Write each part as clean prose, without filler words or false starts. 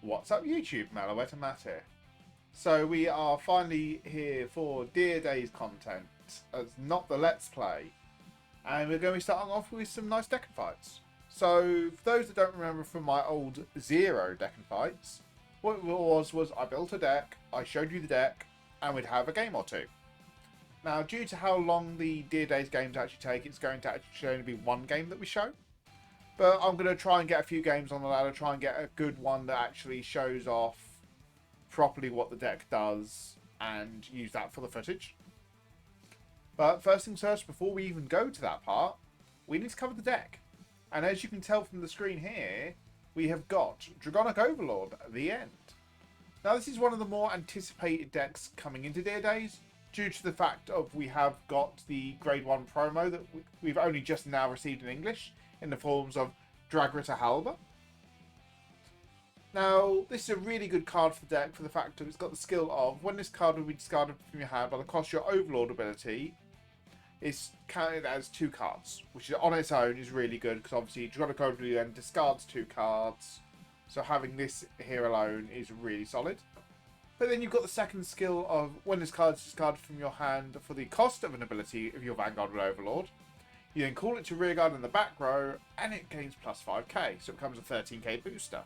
What's up YouTube, Malawet and Matt here. So we are finally here for Dear Days content, as not the Let's Play. And we're going to be starting off with some nice deck and fights. So for those that don't remember from my old Zero deck and fights, what it was I built a deck, I showed you the deck, and we'd have a game or two. Now due to how long the Dear Days games actually take, it's going to actually only be one game that we show. But I'm going to try and get a few games on the ladder, try and get a good one that actually shows off properly what the deck does and use that for the footage. But first things first, before we even go to that part, we need to cover the deck. And as you can tell from the screen here, we have got Dragonic Overlord the End. Now this is one of the more anticipated decks coming into Dear Days, due to the fact of we have got the Grade 1 promo that we've only just now received in English, in the forms of Harbe. Now, this is a really good card for the deck for the fact that it's got the skill of, when this card will be discarded from your hand by the cost of your Overlord ability, it's counted as 2 cards, which on its own is really good, because obviously Dragonic Overlord then discards 2 cards, so having this here alone is really solid. But then you've got the second skill of, when this card is discarded from your hand for the cost of an ability of your Vanguard with Overlord, you then call it to rearguard in the back row, and it gains plus 5k, so it becomes a 13k booster.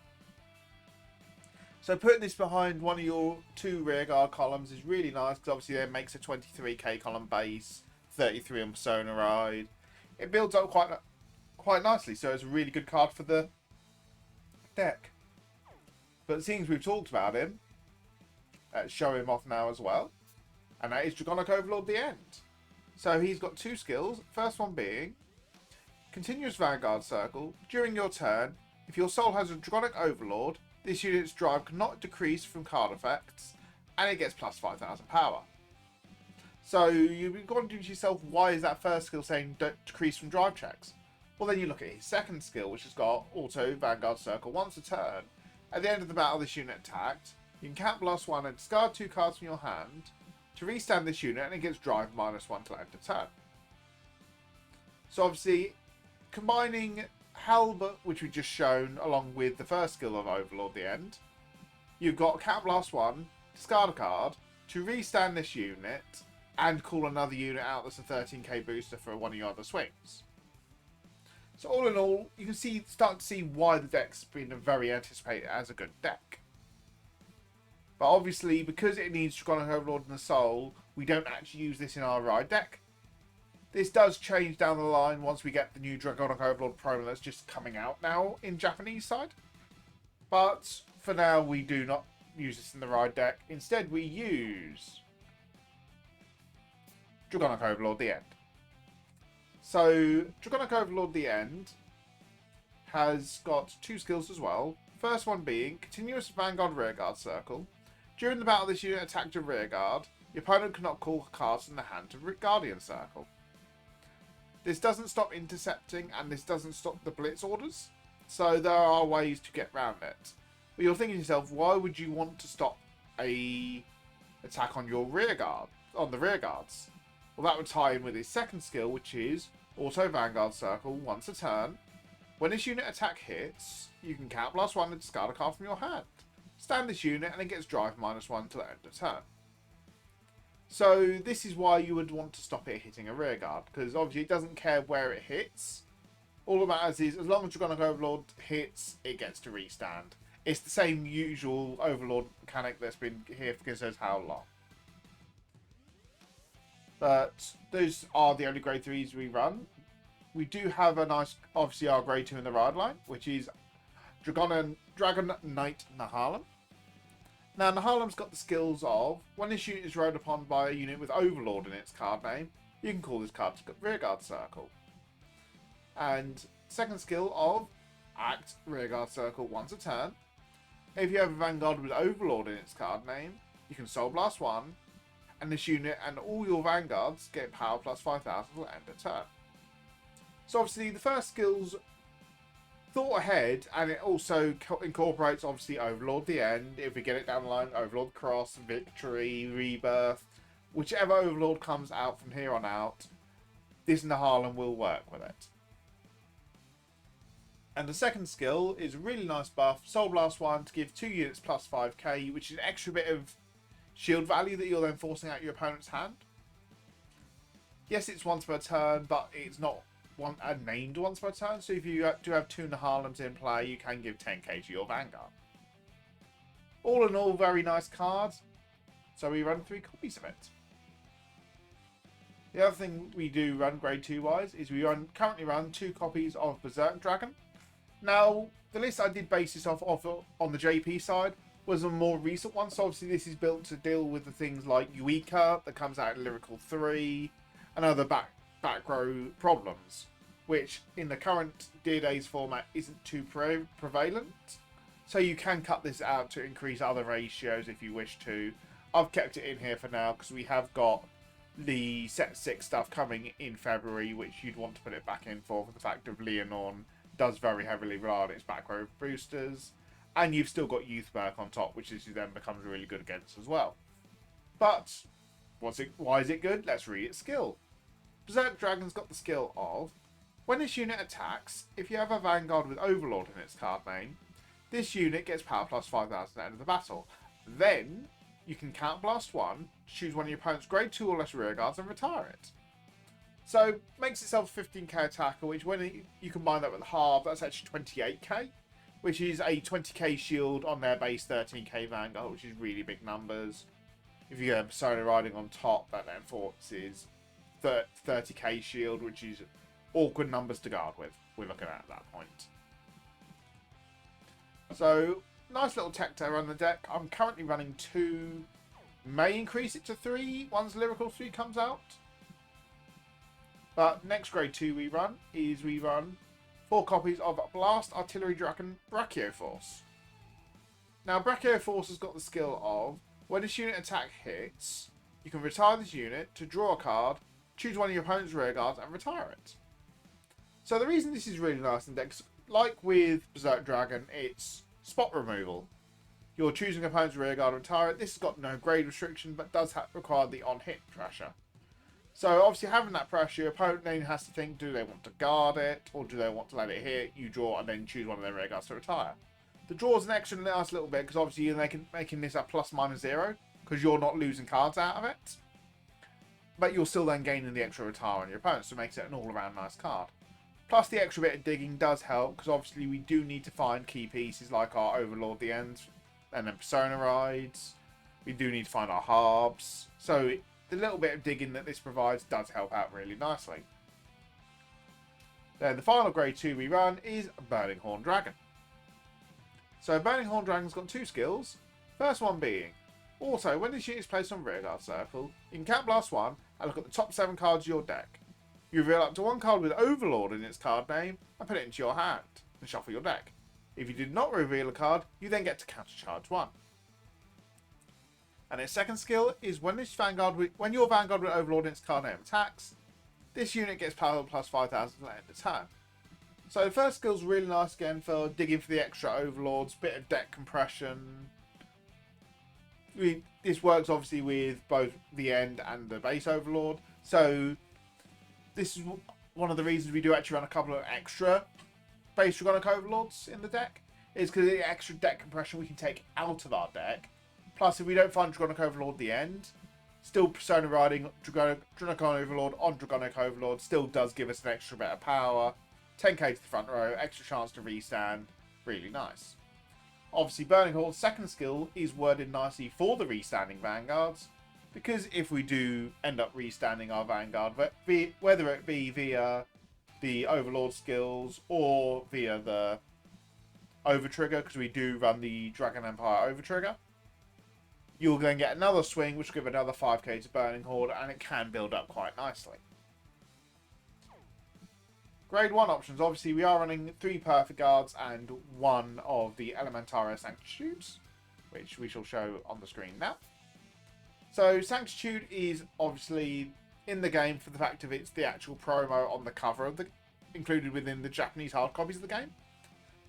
So putting this behind one of your 2 rearguard columns is really nice, because obviously it makes a 23k column base, 33 on Persona Ride. It builds up quite nicely, so it's a really good card for the deck. But seeing as we've talked about him, let's show him off now as well, and that is Dragonic Overlord the End. So he's got 2 skills, first one being Continuous Vanguard Circle. During your turn, if your soul has a Dragonic Overlord, this unit's drive cannot decrease from card effects, and it gets plus 5,000 power. So you've got to do to yourself, why is that first skill saying don't decrease from drive checks? Well, then you look at his second skill, which has got Auto Vanguard Circle once a turn. At the end of the battle this unit attacked, you can count blast 1 and discard 2 cards from your hand to restand this unit, and it gets drive -1 till end of turn. So obviously, combining Harbe, which we've just shown, along with the first skill of Overlord the End, you've got count blast 1, discard a card, to restand this unit, and call another unit out that's a 13k booster for one of your other swings. So all in all, you can start to see why the deck's been very anticipated as a good deck. But obviously, because it needs Dragonic Overlord and the Soul, we don't actually use this in our ride deck. This does change down the line once we get the new Dragonic Overlord promo that's just coming out now in Japanese side. But for now, we do not use this in the ride deck. Instead, we use Dragonic Overlord the End. So, Dragonic Overlord the End has got 2 skills as well. First one being Continuous Vanguard Rearguard Circle. During the battle this unit attacked a rearguard, your opponent cannot call cards in the hand to Guardian Circle. This doesn't stop intercepting, and this doesn't stop the blitz orders, so there are ways to get around it. But you're thinking to yourself, why would you want to stop a attack on your rearguard, on the rearguards? Well, that would tie in with his second skill, which is Auto Vanguard Circle once a turn. When this unit attack hits, you can count blast 1 and discard a card from your hand. Stand this unit, and it gets drive -1 till the end of turn. So this is why you would want to stop it hitting a rearguard, because obviously it doesn't care where it hits. All that matters is, as long as Dragonic Overlord hits, it gets to restand. It's the same usual Overlord mechanic that's been here for goodness knows how long. But those are the only grade 3s we run. We do have a nice, obviously our grade 2 in the ride line, which is Dragon Knight Nahalem. Now, Nahalem's got the skills of, when this unit is rode upon by a unit with Overlord in its card name, you can call this card to Rearguard Circle. And second skill of Act Rearguard Circle once a turn. If you have a Vanguard with Overlord in its card name, you can Soul Blast 1, and this unit and all your Vanguards get power plus 5,000 till end of turn. So obviously the first skill's thought ahead, and it also incorporates obviously Overlord the End. If we get it down the line, Overlord Cross, Victory, Rebirth, whichever Overlord comes out from here on out, this Nahalem will work with it. And the second skill is a really nice buff, Soul Blast 1, to give 2 units plus 5k, which is an extra bit of shield value that you're then forcing out your opponent's hand. Yes, it's once per turn, but it's not named once per turn, so if you do have 2 Nahalams in play, you can give 10k to your Vanguard. All in all, very nice cards, so we run 3 copies of it. The other thing we do run grade 2 wise is we currently run 2 copies of Berserk Dragon. Now, the list I did base this off on the JP side was a more recent one, so obviously this is built to deal with the things like Eureka that comes out in Lyrical 3 and other back row problems, which in the current Dear Days format isn't too prevalent. So you can cut this out to increase other ratios if you wish to. I've kept it in here for now because we have got the set 6 stuff coming in February, which you'd want to put it back in for the fact of Leonorn does very heavily rely on its back row boosters, and you've still got Youthberg on top, which then becomes really good against as well. But why is it good? Let's read its skill. Berserk Dragon's got the skill of, when this unit attacks, if you have a Vanguard with Overlord in its card name, this unit gets power plus 5,000 at the end of the battle. Then you can Counter Blast 1, choose one of your opponent's grade 2 or less rear guards and retire it. So, makes itself a 15k attacker, which when you combine that with Harbe, that's actually 28k, which is a 20k shield on their base 13k Vanguard, which is really big numbers. If you get Persona riding on top, that then forces 30k shield, which is awkward numbers to guard with, we're looking at that point. So, nice little tech to run the deck. I'm currently running 2, may increase it to 3 once Lyrical 3 comes out. But next grade 2 we run 4 copies of Blast Artillery Dragon Brachioforce. Now Brachioforce has got the skill of, when this unit attack hits, you can retire this unit to draw a card, choose one of your opponent's rear guards and retire it. So the reason this is really nice in decks, like with Berserk Dragon, it's spot removal. You're choosing an opponent's rear guard and retire it. This has got no grade restriction, but does require the on-hit pressure. So obviously having that pressure, your opponent then has to think, do they want to guard it, or do they want to let it hit? You draw and then choose one of their rear guards to retire. The draw is an extra nice little bit, because obviously you're making this a ±0, because you're not losing cards out of it. But you're still then gaining the extra retire on your opponent, so it makes it an all-around nice card. Plus the extra bit of digging does help, because obviously we do need to find key pieces like our Overlord the End, and then Persona rides. We do need to find our Harbes. So the little bit of digging that this provides does help out really nicely. Then the final grade 2 we run is Burning Horn Dragon. So Burning Horn Dragon's got 2 skills. First one being, also when this unit is placed on rearguard circle, you can Counter Blast 1 and look at the top 7 cards of your deck. You reveal up to 1 card with Overlord in its card name and put it into your hand and shuffle your deck. If you did not reveal a card, you then get to countercharge 1. And its second skill is when your Vanguard with Overlord in its card name attacks, this unit gets power plus 5,000 at the end of the turn. So the first skill is really nice again for digging for the extra Overlords, bit of deck compression. This works obviously with both the End and the base Overlord. So this is one of the reasons we do actually run a couple of extra base Dragonic Overlords in the deck, is because of the extra deck compression we can take out of our deck. Plus, if we don't find Dragonic Overlord the End, still Persona riding Dragonic Overlord on Dragonic Overlord still does give us an extra bit of power. 10k to the front row, extra chance to restand. Really nice. Obviously, Burning Horn's second skill is worded nicely for the restanding Vanguards, because if we do end up restanding our Vanguard, whether it be via the Overlord skills or via the Overtrigger, because we do run the Dragon Empire Overtrigger, you'll then get another swing, which will give another 5k to Burning Horde, and it can build up quite nicely. Grade 1 options. Obviously, we are running 3 Perfect Guards and 1 of the Elementaria Sanctitudes, which we shall show on the screen now. So, Sanctitude is obviously in the game for the fact of it's the actual promo on the cover of included within the Japanese hard copies of the game.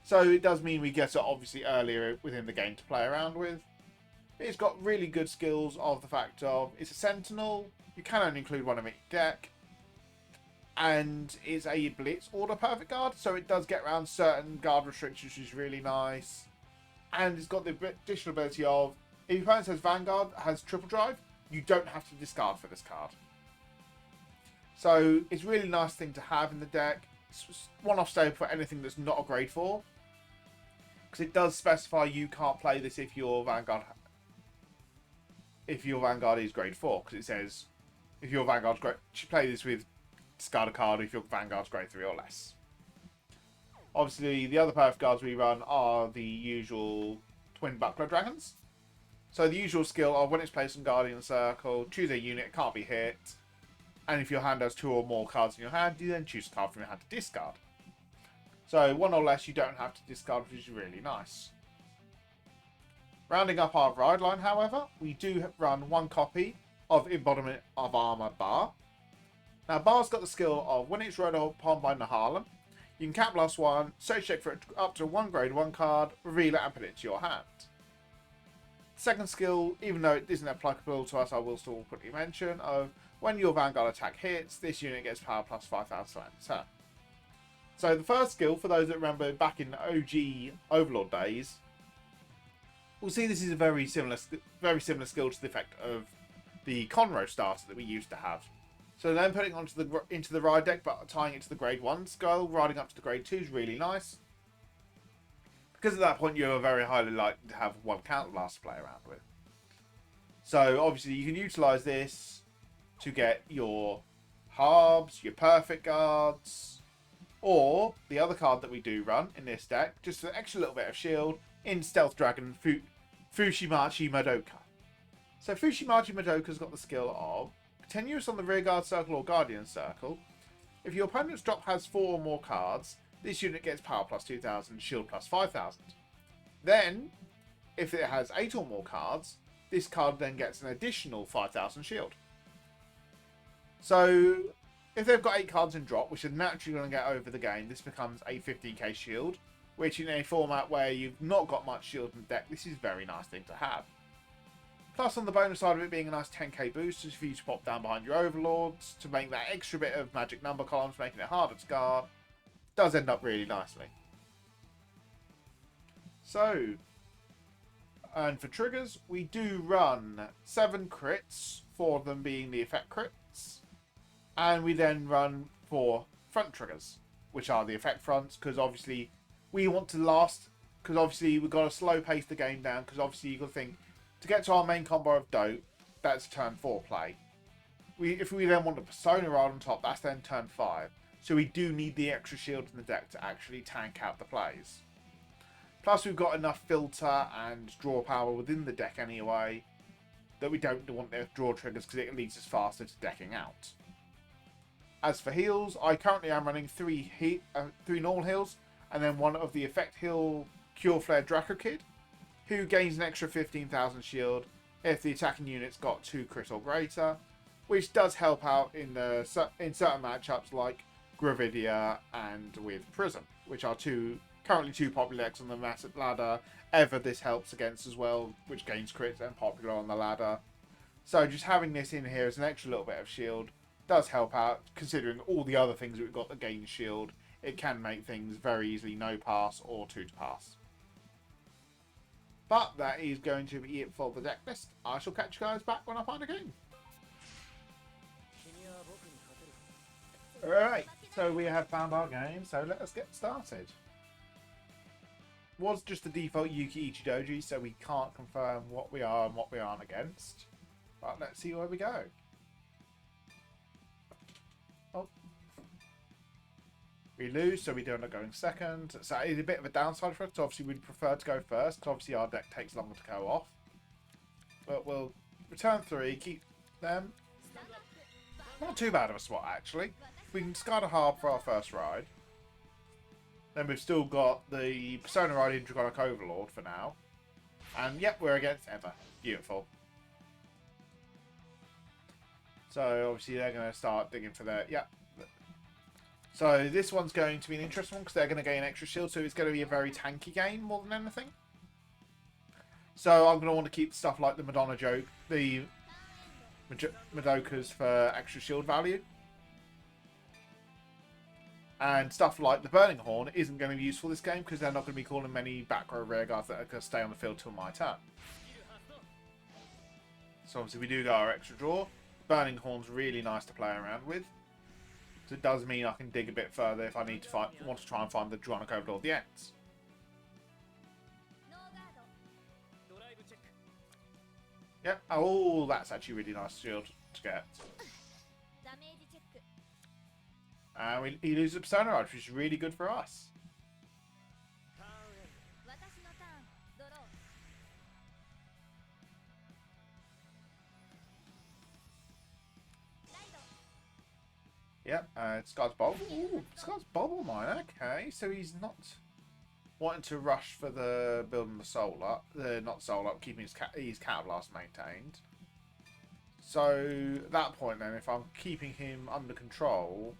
So, it does mean we get it obviously earlier within the game to play around with. It's got really good skills of the fact of it's a Sentinel, you can only include one of each deck, And it's a Blitz order perfect guard, so it does get around certain guard restrictions, which is really nice. And it's got the additional ability of, if your opponent says Vanguard has triple drive, you don't have to discard for this card. So it's a really nice thing to have in the deck. It's one-off staple for anything that's not a grade 4. Because it does specify you can't play this if your Vanguard is grade 4. Because it says if your Vanguard's grade, you should play this with discard a card if your Vanguard's grade 3 or less. Obviously, the other perfect guards we run are the usual Twin Buckler Dragons. So the usual skill of when it's placed in Guardian Circle, choose a unit, can't be hit. And if your hand has 2 or more cards in your hand, you then choose a card from your hand to discard. So 1 or less you don't have to discard, which is really nice. Rounding up our ride line, however, we do run 1 copy of Embodiment of Armor Bar. Now, Bar's got the skill of when it's rode upon by Nahalem, you can cap +1, search check for up to 1 grade 1 card, reveal it and put it into your hand. Second skill, even though it isn't applicable to us, I will still quickly mention, of when your Vanguard attack hits, this unit gets power plus 5,000 turn. So the first skill, for those that remember back in OG Overlord days, we'll see this is a very similar skill to the effect of the Conroe starter that we used to have. So then putting it into the ride deck, but tying it to the grade 1 skill, riding up to the grade 2 is really nice. Because at that point you're very highly likely to have 1 counterblast to play around with. So obviously you can utilise this to get your Harbes, your perfect guards, or the other card that we do run in this deck, just an extra little bit of shield, in Stealth Dragon Fushimachi Madoka. So Fushimachi Madoka's got the skill of continuous on the rearguard circle or guardian circle. If your opponent's drop has 4 or more cards, this unit gets power plus 2,000, shield plus 5,000. Then, if it has 8 or more cards, this card then gets an additional 5,000 shield. So, if they've got 8 cards in drop, which are naturally going to get over the game, this becomes a 15k shield, which in a format where you've not got much shield in the deck, this is a very nice thing to have. Plus, on the bonus side of it being a nice 10k boost for you to pop down behind your Overlords, to make that extra bit of magic number columns, making it harder to guard, does end up really nicely. So, and for triggers, we do run 7 crits, 4 of them being the effect crits, and we then run 4 front triggers, which are the effect fronts, because obviously we want to last, because obviously we've got to slow pace the game down, because obviously you've got to think, to get to our main combo of Dope, that's turn 4 play. If we then want the Persona ride on top, that's then turn 5. So we do need the extra shield in the deck to actually tank out the plays. Plus we've got enough filter and draw power within the deck anyway, that we don't want the draw triggers because it leads us faster to decking out. As for heals, I currently am running 3 normal heals, and then 1 of the effect heal Cure Flare Draco Kid, who gains an extra 15,000 shield if the attacking unit's got 2 crit or greater, which does help out in certain matchups like Gravidia and with Prism, which are currently 2 popular decks on the Massive ladder. Ever this helps against as well, which gains crits and popular on the ladder. So just having this in here as an extra little bit of shield does help out, considering all the other things that we've got that gain shield. It can make things very easily no pass or 2 to pass. But that is going to be it for the deck list. I shall catch you guys back when I find a game. Alright, so we have found our game, so let us get started. Was just the default Yuki Ichidoji, so we can't confirm what we are and what we aren't against. But let's see where we go. Oh. We lose, so we do end up going second. So it's a bit of a downside for us. So obviously, we'd prefer to go first, because obviously our deck takes longer to go off. But we'll return 3, keep them. Not too bad of a swat, actually. We can discard a Harbe for our first ride. Then we've still got the Persona ride in Dragonic Overlord for now. And yep, we're against Ever. Beautiful. So obviously they're going to start digging for their... Yep. So this one's going to be an interesting one because they're going to gain extra shield. So it's going to be a very tanky game more than anything. So I'm going to want to keep stuff like the Madonna joke, the Madokas for extra shield value. And stuff like the Burning Horn isn't going to be useful this game because they're not going to be calling many back row rear guards that are going to stay on the field till my turn. So obviously we do get our extra draw. Burning Horn's really nice to play around with. So it does mean I can dig a bit further if I need to want to try and find the Dragonic Overlord the End. Yep. Oh, that's actually really nice shield to get. And he loses a Persona Ride, which is really good for us. Yep, Scott's Bubble. Ooh, Scott's Bubble Mine. Okay, so he's not wanting to rush for the building the soul up. Not soul up, keeping his Counterblast maintained. So at that point then, if I'm keeping him under control,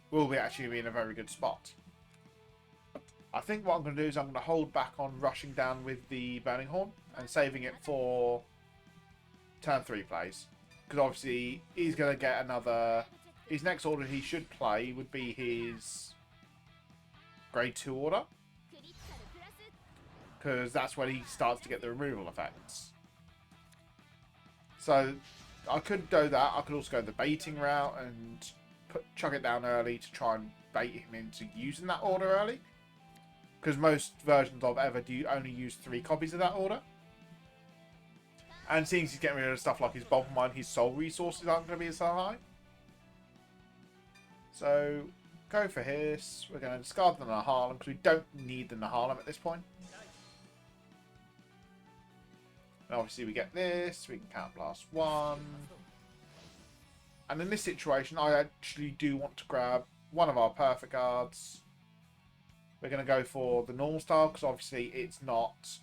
we'll be actually be in a very good spot. I think what I'm going to do is I'm going to hold back on rushing down with the Burning Horn and saving it for turn 3 plays. Because obviously he's going to get another... His next order he should play would be his grade 2 order. Because that's when he starts to get the removal effects. So I could do that. I could also go the baiting route and chuck it down early to try and bait him into using that order early. Because most versions of Ever do only use 3 copies of that order. And seeing he's getting rid of stuff like his Bubble Mine, his soul resources aren't going to be so high. So, go for his. We're going to discard the Nahalem because we don't need the Nahalem at this point. And obviously we get this. We can Counterblast 1. And in this situation, I actually do want to grab one of our Perfect Guards. We're going to go for the normal style because obviously it's not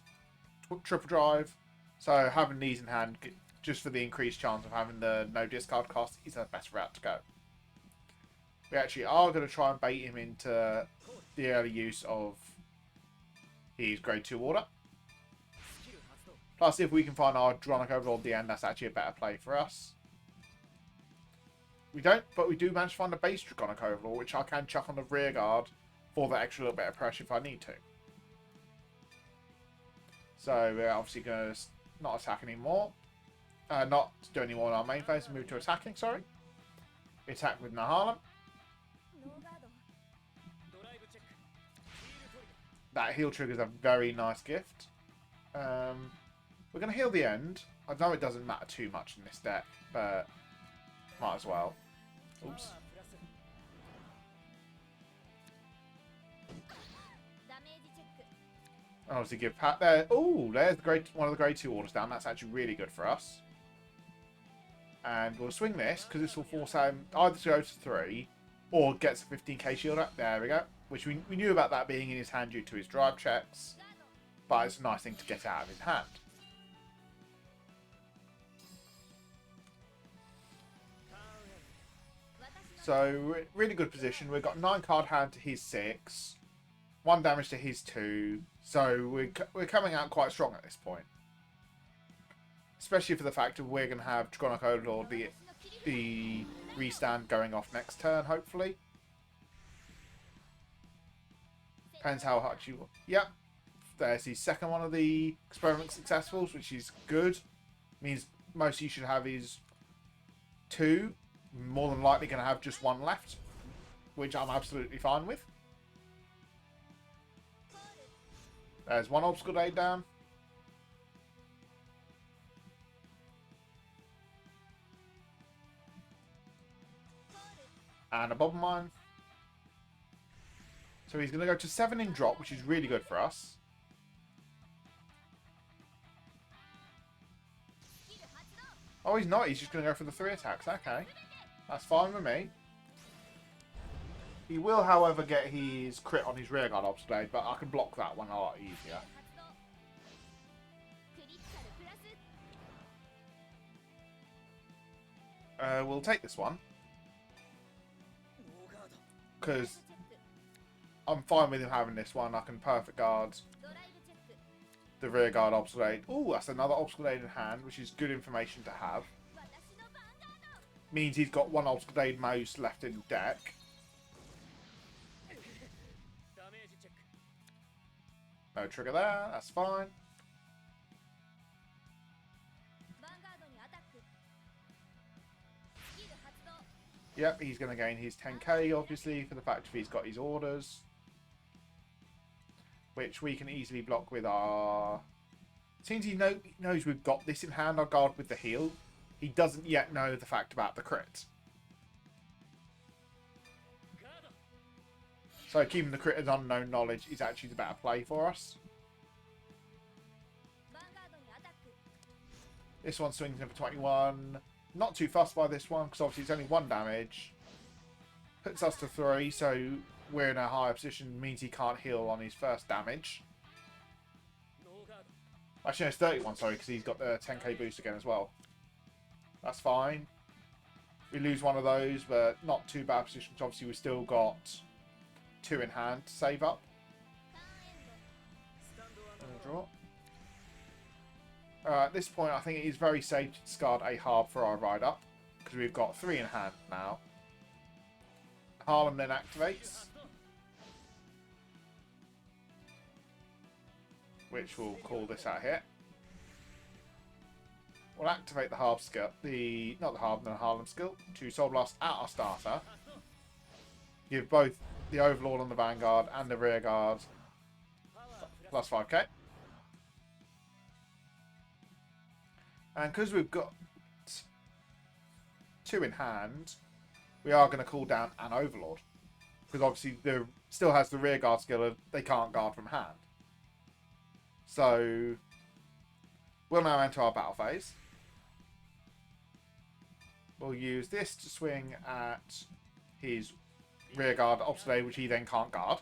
triple drive. So having these in hand, just for the increased chance of having the no discard cost, is the best route to go. We actually are going to try and bait him into the early use of his grade 2 order. Plus, if we can find our Dragonic Overlord the End, that's actually a better play for us. We don't, but we do manage to find a base Dragonic Overlord, which I can chuck on the rear guard for that extra little bit of pressure if I need to. So we're obviously going to not attack anymore. Not do any more in our main phase and move to attacking, sorry. We attack with Nahalem. That heal trigger is a very nice gift. We're going to heal the end. I know it doesn't matter too much in this deck, but might as well. Oops. Obviously give Pat there. Oh, there's one of the grade 2 orders down. That's actually really good for us. And we'll swing this because this will force him either to go to 3 or gets a 15k shield up. There we go. Which we knew about that being in his hand due to his drive checks. But it's a nice thing to get out of his hand. So, really good position. We've got 9 card hand to his 6. 1 damage to his 2. So, we're coming out quite strong at this point. Especially for the fact that we're going to have Dragonic Overlord, the restand going off next turn, hopefully. Depends how much you want. Yep. There's the second one of the experiment successfuls, which is good. Means most you should have is 2. More than likely going to have just 1 left, which I'm absolutely fine with. There's 1 obstacle aid down. And a Bubble Mine. So he's going to go to 7 in drop, which is really good for us. Oh, he's not. He's just going to go for the 3 attacks. Okay. That's fine with me. He will, however, get his crit on his rearguard obstacle aid, but I can block that one a lot easier. We'll take this one. Because I'm fine with him having this one. I can perfect guard the rear guard obstacle aid. Oh, that's another obstacle aid in hand, which is good information to have. Means he's got 1 obstacle aid mouse left in deck. No trigger there, that's fine. Yep, he's going to gain his 10k, obviously, for the fact if he's got his orders. Which we can easily block with our... Since he knows we've got this in hand, our guard with the heal, he doesn't yet know the fact about the crit. So keeping the crit as unknown knowledge is actually the better play for us. This one swings in for 21. Not too fussed by this one, because obviously it's only 1 damage. Puts us to 3, so we're in a higher position, means he can't heal on his first damage. Actually, no, it's 31, sorry, because he's got the 10k boost again as well. That's fine. We lose one of those, but not too bad positions. Obviously, we've still got 2 in hand to save up. Draw. At this point, I think it is very safe to discard a Harbe for our ride-up, because we've got 3 in hand now. Harlem then activates, which will call this out here. We'll activate the Harbe skill, not the Harbe, the Harlem skill, to Soul Blast at our starter. Give both the Overlord on the Vanguard and the rear guard plus 5k. And because we've got 2 in hand, we are going to call down an Overlord. Because obviously there still has the rear guard skill of they can't guard from hand. So we'll now enter our battle phase. We'll use this to swing at his rear guard obstacle, which he then can't guard.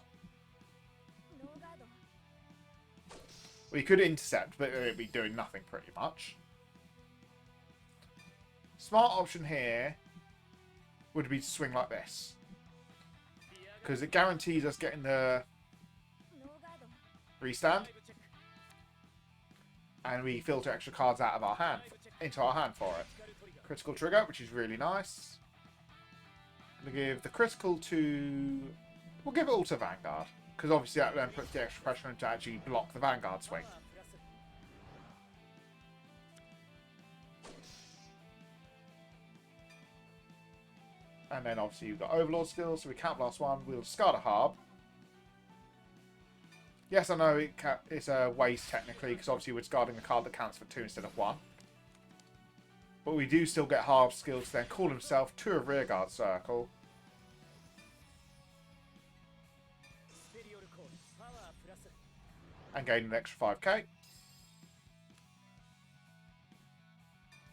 We could intercept, but it would be doing nothing pretty much. Smart option here would be to swing like this, because it guarantees us getting the restand, and we filter extra cards out of our hand into our hand for it. Critical trigger, which is really nice. We'll give the critical to... We'll give it all to Vanguard, because obviously that then puts the extra pressure on to actually block the Vanguard swing. And then obviously you've got Overlord skills, so we can't blast 1. We'll discard a Harbe. Yes, I know it's a waste technically, because obviously we're discarding a card that counts for 2 instead of 1. But we do still get Harbe skills to then call himself to a rearguard circle. And gain an extra 5k.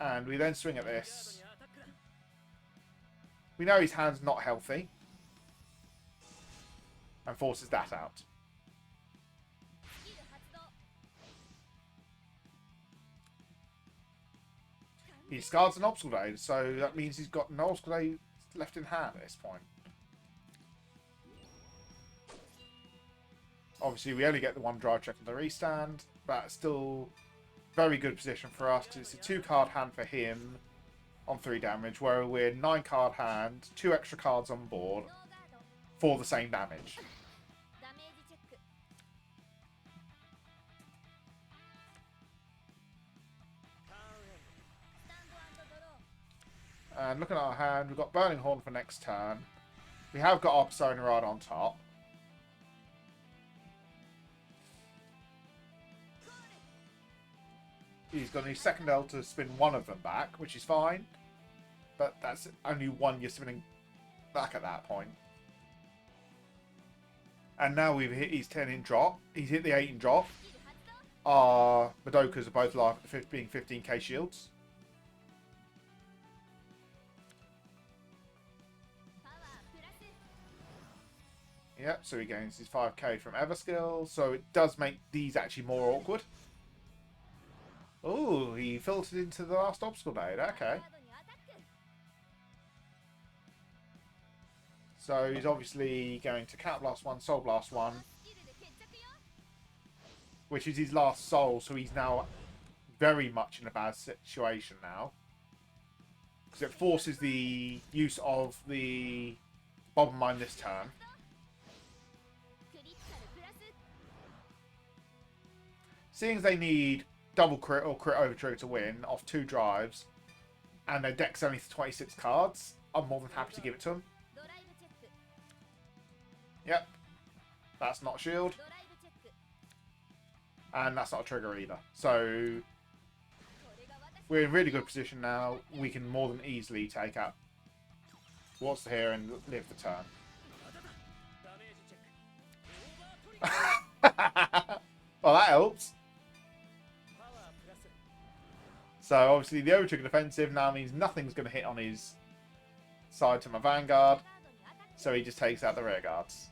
And we then swing at this. We know his hand's not healthy. And forces that out. He discards an obstacle aid, so that means he's got no obstacle aid left in hand at this point. Obviously, we only get the 1 drive check on the restand, but still very good position for us, because it's a 2-card hand for him on 3 damage, where we're 9-card hand, 2 extra cards on board for the same damage. And looking at our hand, we've got Burning Horn for next turn. We have got our Persona Rod on top. He's got his second L to spin 1 of them back, which is fine. But that's only 1 you're spinning back at that point. And now we've hit his 10 in drop. He's hit the 8 in drop. Our Madokas are both live being 15k shields. Yep, so he gains his 5k from Everskill, so it does make these actually more awkward. Oh, he filtered into the last obstacle aid, okay. So he's obviously going to Cat Blast 1, Soul Blast 1, which is his last soul, so he's now very much in a bad situation now. Because it forces the use of the Bomb Mine this turn. seeing as they need double crit or crit over trigger to win off 2 drives, and their deck's only 26 cards, I'm more than happy to give it to them. Yep, that's not a shield, and that's not a trigger either. So we're in really good position now. We can more than easily take out what's here and live the turn. Well, that helps. So obviously the over trigger defensive now means nothing's going to hit on his side to my Vanguard. So he just takes out the rear guards.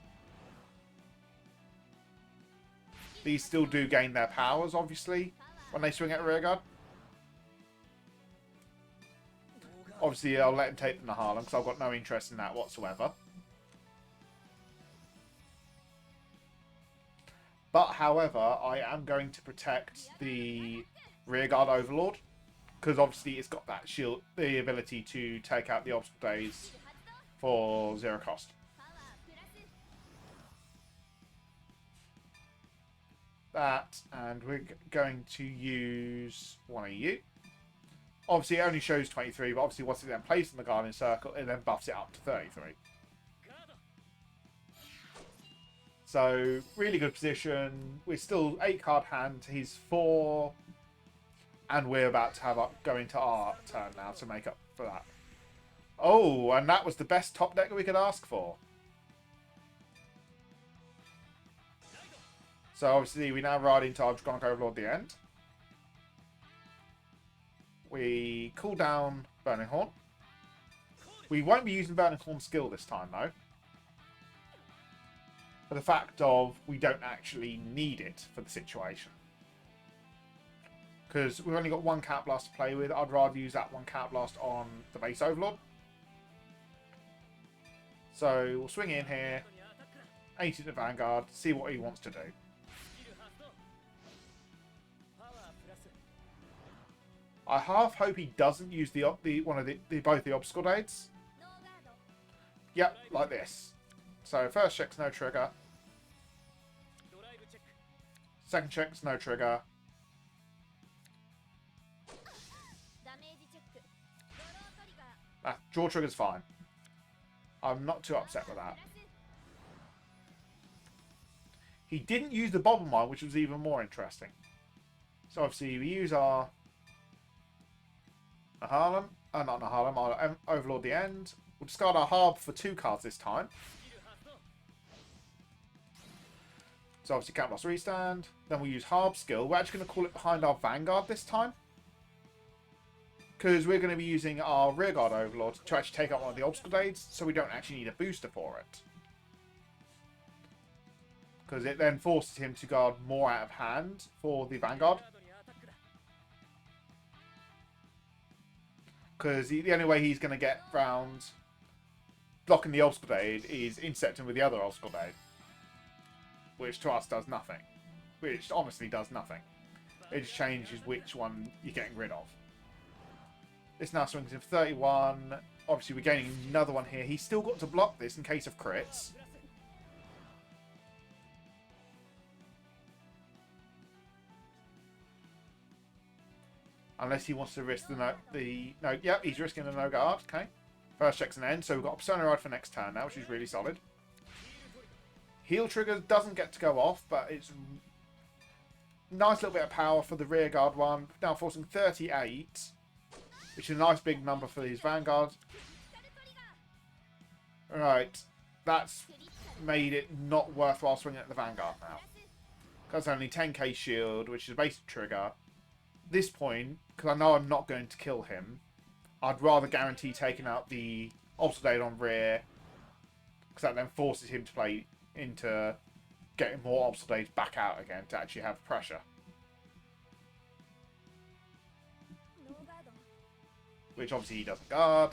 These still do gain their powers, obviously, when they swing at a rear guard. Obviously, I'll let him take the Nahalan because I've got no interest in that whatsoever. But, however, I am going to protect the rearguard Overlord because obviously it's got that shield, the ability to take out the obstacle days for 0 cost. That, and we're going to use one of you. Obviously, it only shows 23, but obviously once it's then placed in the Guardian Circle, it then buffs it up to 33. So, really good position. We're still 8 card hand. He's 4. And we're about to have go into our turn now to make up for that. Oh, and that was the best top deck we could ask for. So, obviously, we now ride into our Dragonic Overlord the End. We cool down Burning Horn. We won't be using Burning Horn skill this time, though. For the fact of we don't actually need it for the situation. Because we've only got 1 Cat Blast to play with. I'd rather use that 1 Cat Blast on the base Overlord. So we'll swing in here, 80 to Vanguard, see what he wants to do. I half hope he doesn't use both the obstacle dates. Yep, like this. So first check's no trigger. Second check's no trigger. Draw trigger's fine. I'm not too upset with that. He didn't use the Bobble Mine, which was even more interesting. So obviously we use our Nahalan, not Nahalan, our Overlord the End. We'll discard our Harbe for 2 cards this time. So obviously Cat Blast Restand. Then we'll use Harbe skill. We're actually going to call it behind our Vanguard this time. Because we're going to be using our Rearguard Overlord to actually take out one of the obstacle dates, so we don't actually need a booster for it. Because it then forces him to guard more out of hand for the Vanguard. Because the only way he's going to get round blocking the obstacle date is intercepting with the other obstacle date. Which to us does nothing. Which honestly does nothing. It just changes which one you're getting rid of. This now swings in for 31. Obviously, we're gaining another one here. He's still got to block this in case of crits. Unless he wants to risk yep, he's risking the no guard. Okay. First check's an end. So we've got a Persona Ride for next turn now, which is really solid. Heal trigger doesn't get to go off, but it's nice little bit of power for the rear guard one. Now forcing 38. Which is a nice big number for his Vanguard. Right. That's made it not worthwhile swinging at the Vanguard now. Because only 10k shield, which is a basic trigger. This point, because I know I'm not going to kill him, I'd rather guarantee taking out the obstacle date on rear. Because that then forces him to play into getting more obstacle dates back out again to actually have pressure. Which obviously he doesn't guard.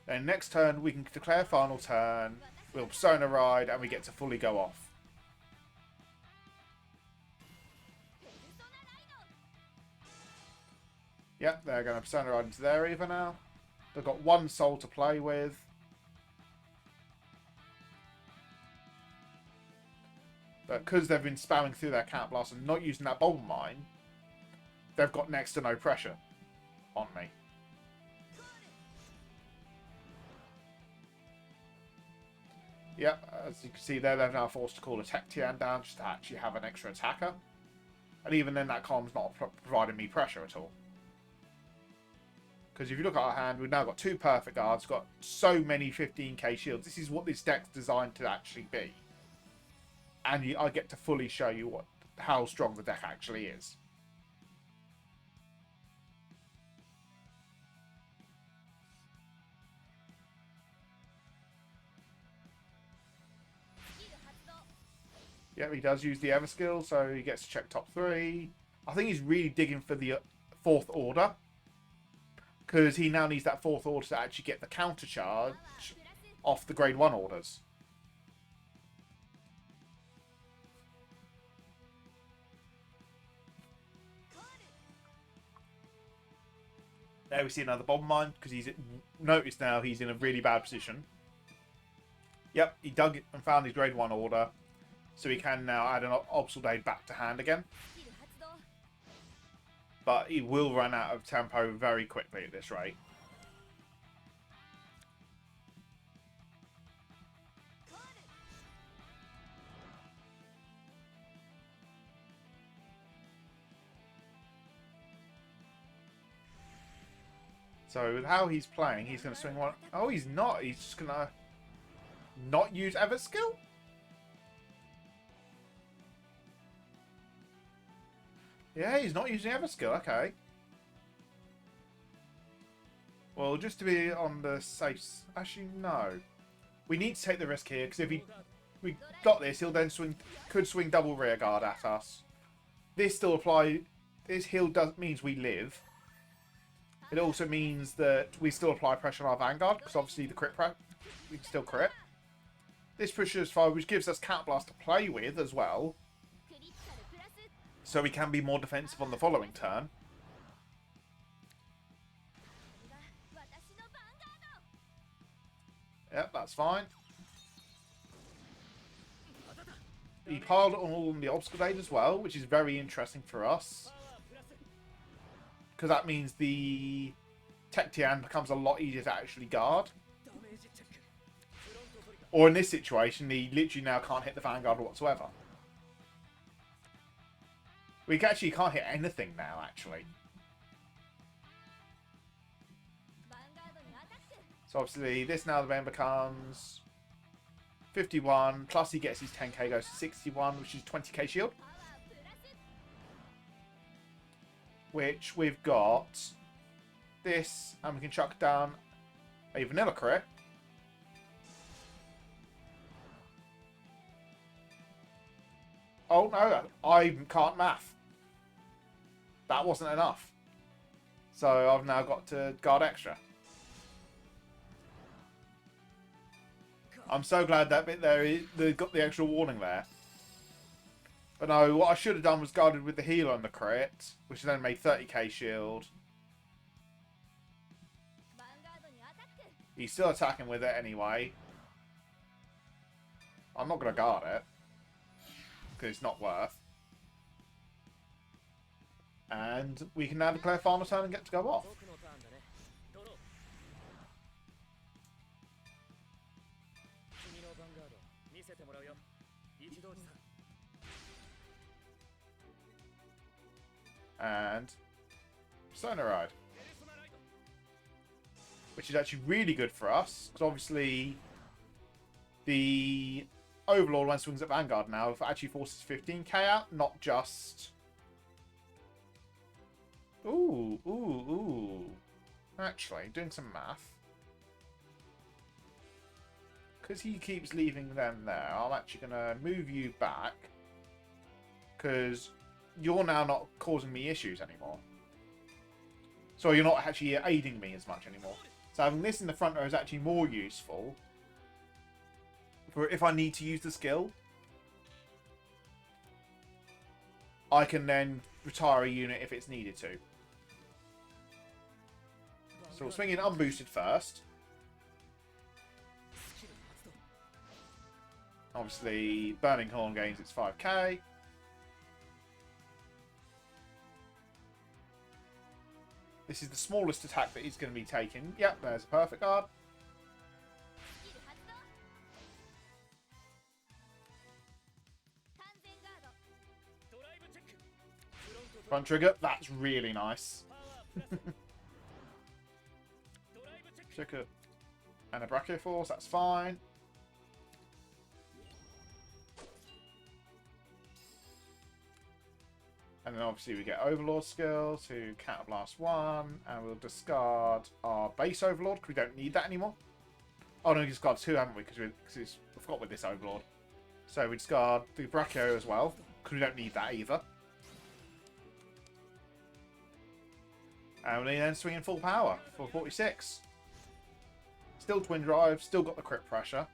Then next turn we can declare final turn. We'll Persona Ride and we get to fully go off. Yep, they're going to Persona Ride into their Eva now. They've got 1 soul to play with. But because they've been spamming through their counterblast and not using that bomb mine, they've got next to no pressure on me. Yep, as you can see there, they're now forced to call a Tech Tian down just to actually have an extra attacker. And even then, that column's not providing me pressure at all. Because if you look at our hand, we've now got 2 perfect guards, got so many 15k shields. This is what this deck's designed to actually be. And I get to fully show you how strong the deck actually is. Yep, he does use the Ever skill, so he gets to check top 3. I think he's really digging for the 4th order. Because he now needs that 4th order to actually get the counter charge off the grade 1 orders. There we see another bomb mine, because he's noticed now he's in a really bad position. Yep, he dug it and found his grade 1 order. So he can now add an Obsolete back to hand again. But he will run out of tempo very quickly at this rate. So with how he's playing, he's going to swing one. Oh, he's not. He's just going to not use Ever skill? Yeah, he's not using Ever skill. Okay. Well, just to be on the safe... Actually, no. We need to take the risk here, because if we got this, he'll then could swing double rear guard at us. This still apply... This heal means we live. It also means that we still apply pressure on our Vanguard, because obviously the crit we can still crit. This pushes forward, which gives us Counterblast to play with as well. So we can be more defensive on the following turn. Yep, that's fine. He piled on the Obstacle Aid as well, which is very interesting for us. Because that means the Tech Tian becomes a lot easier to actually guard. Or in this situation, he literally now can't hit the Vanguard whatsoever. We actually can't hit anything now, actually. So obviously, this now then becomes 51, plus he gets his 10k, goes to 61, which is 20k shield. Which we've got this, and we can chuck down a vanilla crit. Oh no, I can't math. That wasn't enough. So I've now got to guard extra. I'm so glad that bit there, they got the extra warning there. But no, what I should have done was guarded with the healer on the crit, which then made 30k shield. He's still attacking with it anyway. I'm not going to guard it, because it's not worth. And we can now declare final turn and get to go off. And Persona Ride, which is actually really good for us, because obviously the Overlord, when swings at Vanguard now, actually forces 15k out, not just... Ooh. Actually, doing some math. Because he keeps leaving them there, I'm actually going to move you back, because you're now not causing me issues anymore. So you're not actually aiding me as much anymore. So having this in the front row is actually more useful for if I need to use the skill. I can then retire a unit if it's needed to. So we'll swing in unboosted first. Obviously, Burning Horn gains its 5k. This is the smallest attack that he's going to be taking. Yep, there's a perfect guard. Front trigger, that's really nice. Trigger and a Brachio Force, that's fine. And then obviously we get Overlord skill to Counterblast 1, and we'll discard our base Overlord because we don't need that anymore. Oh no, we discard 2, haven't we? Because we forgot with this Overlord. So we discard the Brachio as well because we don't need that either. And we then swing in full power for 46. Still Twin Drive, still got the crit pressure.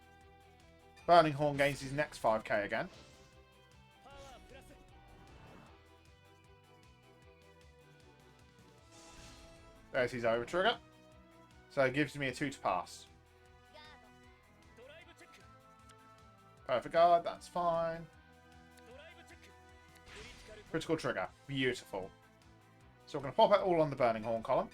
Burning Horn gains his next 5k again. There's his over trigger. So it gives me a 2 to pass. Perfect guard, that's fine. Critical trigger, beautiful. So we're going to pop it all on the Burning Horn column.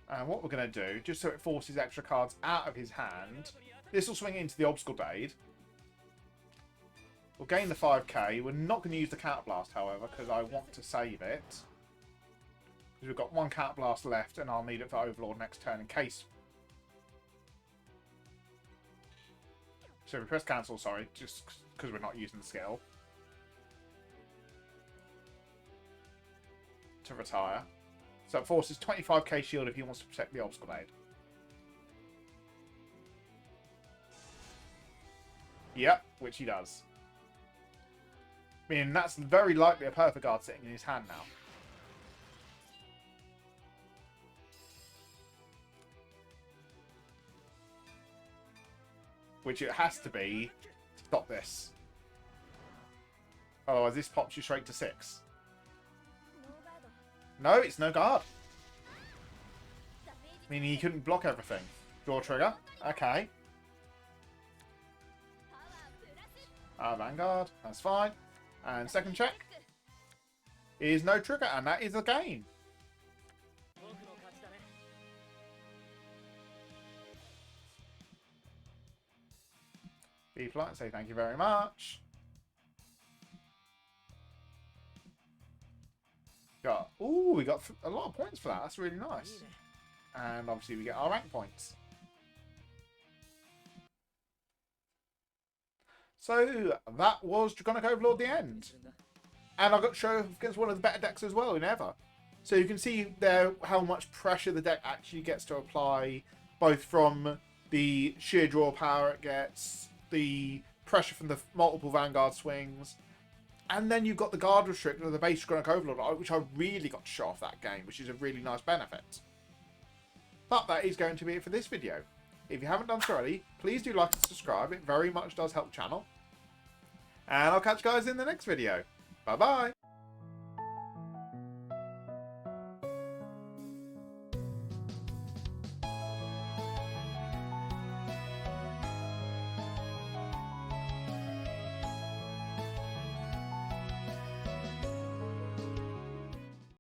And what we're going to do, just so it forces extra cards out of his hand, this will swing into the Obstacle Blade. We'll gain the 5k. We're not going to use the Counterblast, however, because I want to save it. Because we've got 1 Counterblast left, and I'll need it for Overlord next turn in case. So we press cancel, sorry, just because we're not using the skill. To retire. So it forces 25k shield if he wants to protect the Obstacle Blade. Yep, which he does. Meaning that's very likely a Perfect Guard sitting in his hand now. Which it has to be to stop this. Otherwise this pops you straight to 6. No, it's no guard. Meaning he couldn't block everything. Draw trigger. Okay. Vanguard. That's fine. And second check is no trigger, and that is a gain. Be polite and say thank you very much. We got a lot of points for that. That's really nice. And obviously we get our rank points. So that was Dragonic Overlord the End. And I got to show against one of the better decks as well in Ever. So you can see there how much pressure the deck actually gets to apply, both from the sheer draw power it gets, the pressure from the multiple Vanguard swings, and then you've got the guard restrict of the base Dragonic Overlord, which I really got to show off that game, which is a really nice benefit. But that is going to be it for this video. If you haven't done so already, please do like and subscribe. It very much does help the channel. And I'll catch you guys in the next video. Bye bye.